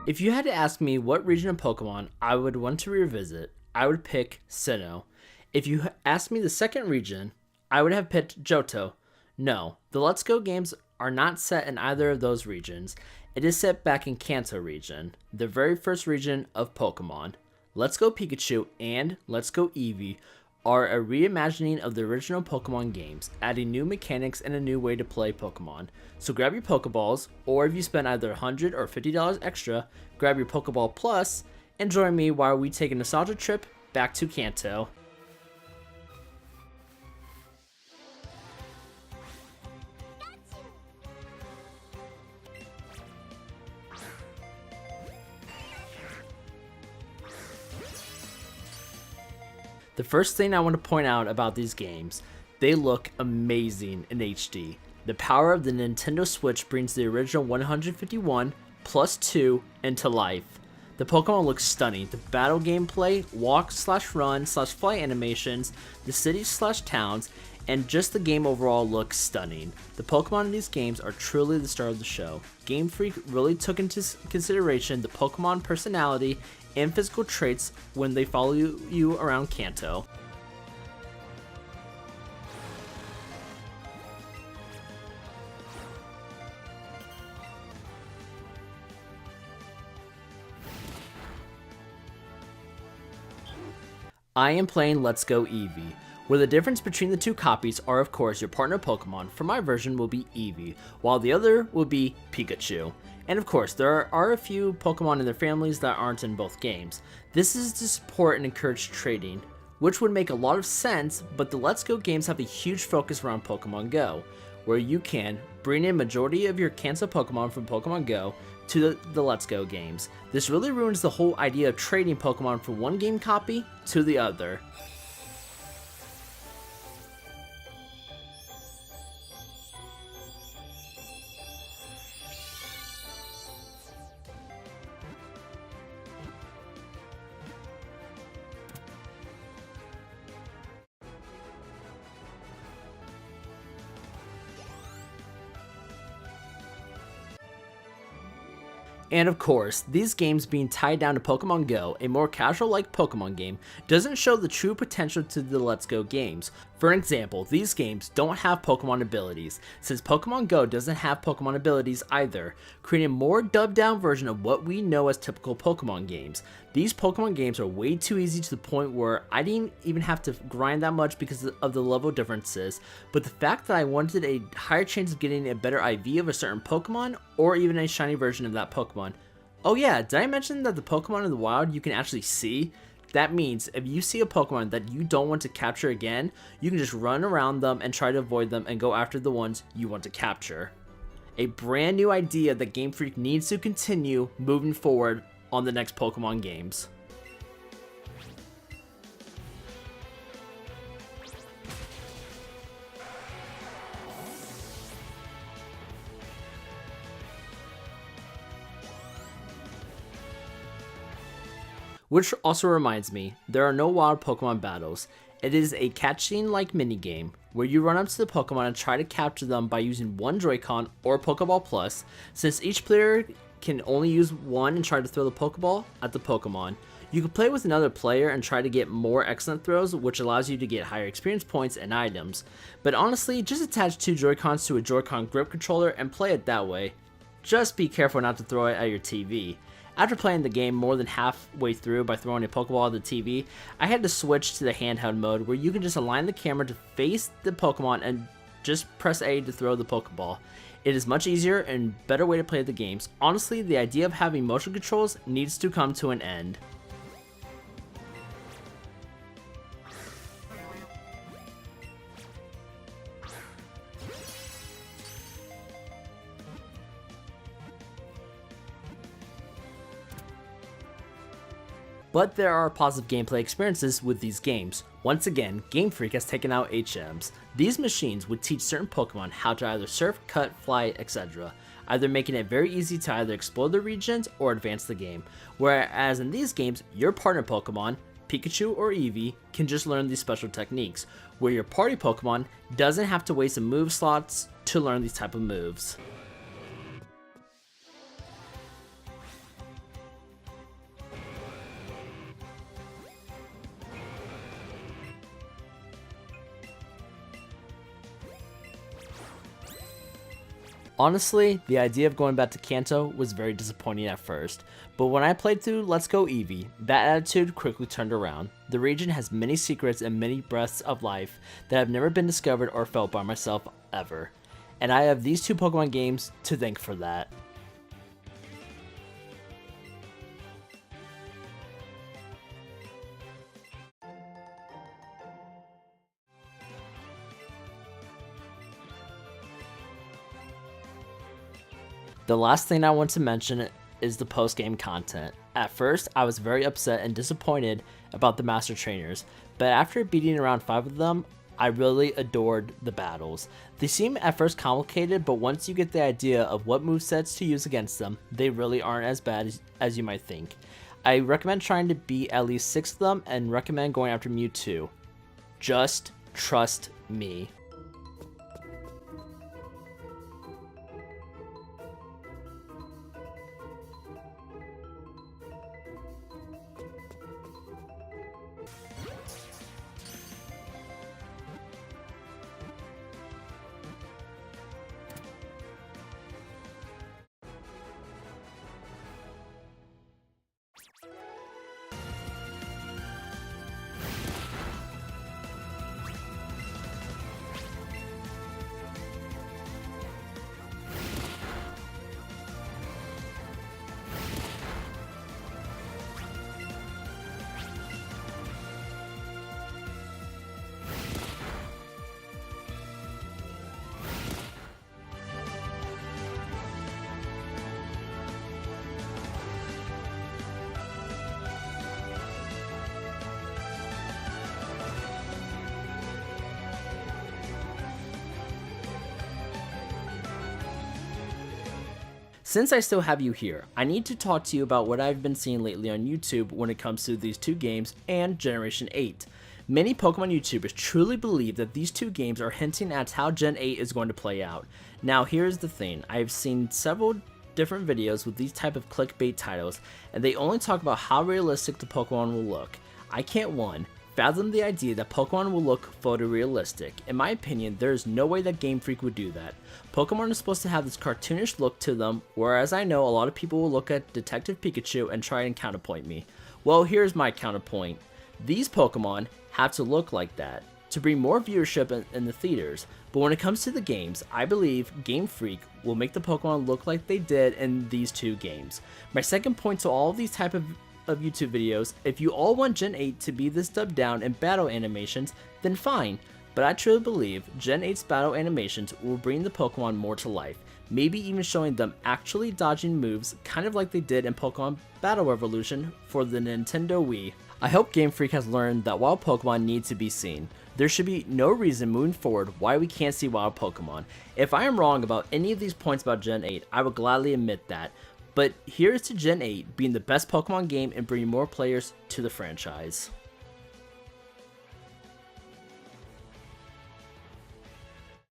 If you had to ask me what region of Pokemon I would want to revisit, I would pick Sinnoh. If you asked me the second region, I would have picked Johto. No, the Let's Go games are not set in either of those regions. It is set back in Kanto region, the very first region of Pokemon. Let's Go Pikachu and Let's Go Eevee are a reimagining of the original Pokemon games, adding new mechanics and a new way to play Pokemon. So grab your Pokeballs, or if you spend either $100 or $50 extra, grab your Pokeball Plus and join me while we take a nostalgia trip back to Kanto. The first thing I want to point out about these games, they look amazing in HD. The power of the Nintendo Switch brings the original 151 plus 2 into life. The Pokemon look stunning. The battle gameplay, walk/run/flight animations, the cities/towns, and just the game overall looks stunning. The Pokemon in these games are truly the star of the show. Game Freak really took into consideration the Pokemon personality and physical traits when they follow you around Kanto. I am playing Let's Go Eevee, where the difference between the two copies are of course your partner Pokemon. For my version will be Eevee, while the other will be Pikachu. And of course, there are a few Pokemon and their families that aren't in both games. This is to support and encourage trading, which would make a lot of sense, but the Let's Go games have a huge focus around Pokemon Go, where you can bring in majority of your Kanto Pokemon from Pokemon Go to the Let's Go games. This really ruins the whole idea of trading Pokemon from one game copy to the other. And of course, these games being tied down to Pokemon Go, a more casual-like Pokemon game, doesn't show the true potential to the Let's Go games. For example, these games don't have Pokemon abilities, since Pokemon Go doesn't have Pokemon abilities either, creating a more dubbed-down version of what we know as typical Pokemon games. These Pokemon games are way too easy to the point where I didn't even have to grind that much because of the level differences, but the fact that I wanted a higher chance of getting a better IV of a certain Pokemon, or even a shiny version of that Pokemon. Oh yeah, did I mention that the Pokemon in the wild you can actually see? That means if you see a Pokemon that you don't want to capture again, you can just run around them and try to avoid them and go after the ones you want to capture. A brand new idea that Game Freak needs to continue moving forward on the next Pokemon games. Which also reminds me, there are no wild Pokemon battles. It is a catching-like minigame, where you run up to the Pokemon and try to capture them by using one Joy-Con or Pokeball Plus, since each player can only use one and try to throw the Pokeball at the Pokemon. You can play with another player and try to get more excellent throws, which allows you to get higher experience points and items. But honestly, just attach two Joy-Cons to a Joy-Con grip controller and play it that way. Just be careful not to throw it at your TV. After playing the game more than halfway through by throwing a Pokeball at the TV, I had to switch to the handheld mode where you can just align the camera to face the Pokemon and just press A to throw the Pokeball. It is much easier and better way to play the games. Honestly, the idea of having motion controls needs to come to an end. But there are positive gameplay experiences with these games. Once again, Game Freak has taken out HMs. These machines would teach certain Pokemon how to either surf, cut, fly, etc., either making it very easy to either explore the regions or advance the game. Whereas in these games, your partner Pokemon, Pikachu or Eevee, can just learn these special techniques, where your party Pokemon doesn't have to waste some move slots to learn these type of moves. Honestly, the idea of going back to Kanto was very disappointing at first, but when I played through Let's Go Eevee, that attitude quickly turned around. The region has many secrets and many breaths of life that have never been discovered or felt by myself ever, and I have these two Pokemon games to thank for that. The last thing I want to mention is the post-game content. At first, I was very upset and disappointed about the Master Trainers, but after beating around 5 of them, I really adored the battles. They seem at first complicated, but once you get the idea of what movesets to use against them, they really aren't as bad as you might think. I recommend trying to beat at least 6 of them and recommend going after Mewtwo. Just trust me. Since I still have you here, I need to talk to you about what I've been seeing lately on YouTube when it comes to these two games and Generation 8. Many Pokemon YouTubers truly believe that these two games are hinting at how Gen 8 is going to play out. Now here's the thing, I've seen several different videos with these type of clickbait titles, and they only talk about how realistic the Pokemon will look. I can't fathom the idea that Pokemon will look photorealistic. In my opinion, there is no way that Game Freak would do that. Pokemon are supposed to have this cartoonish look to them, whereas I know a lot of people will look at Detective Pikachu and try and counterpoint me. Well, here's my counterpoint. These Pokemon have to look like that to bring more viewership in the theaters, but when it comes to the games, I believe Game Freak will make the Pokemon look like they did in these two games. My second point to all of these type of YouTube videos, if you all want Gen 8 to be this dubbed down in battle animations, then fine, but I truly believe Gen 8's battle animations will bring the Pokemon more to life, maybe even showing them actually dodging moves kind of like they did in Pokemon Battle Revolution for the Nintendo Wii. I hope Game Freak has learned that wild Pokemon need to be seen. There should be no reason moving forward why we can't see wild Pokemon. If I am wrong about any of these points about Gen 8, I will gladly admit that. But here's to Gen 8 being the best Pokemon game and bringing more players to the franchise.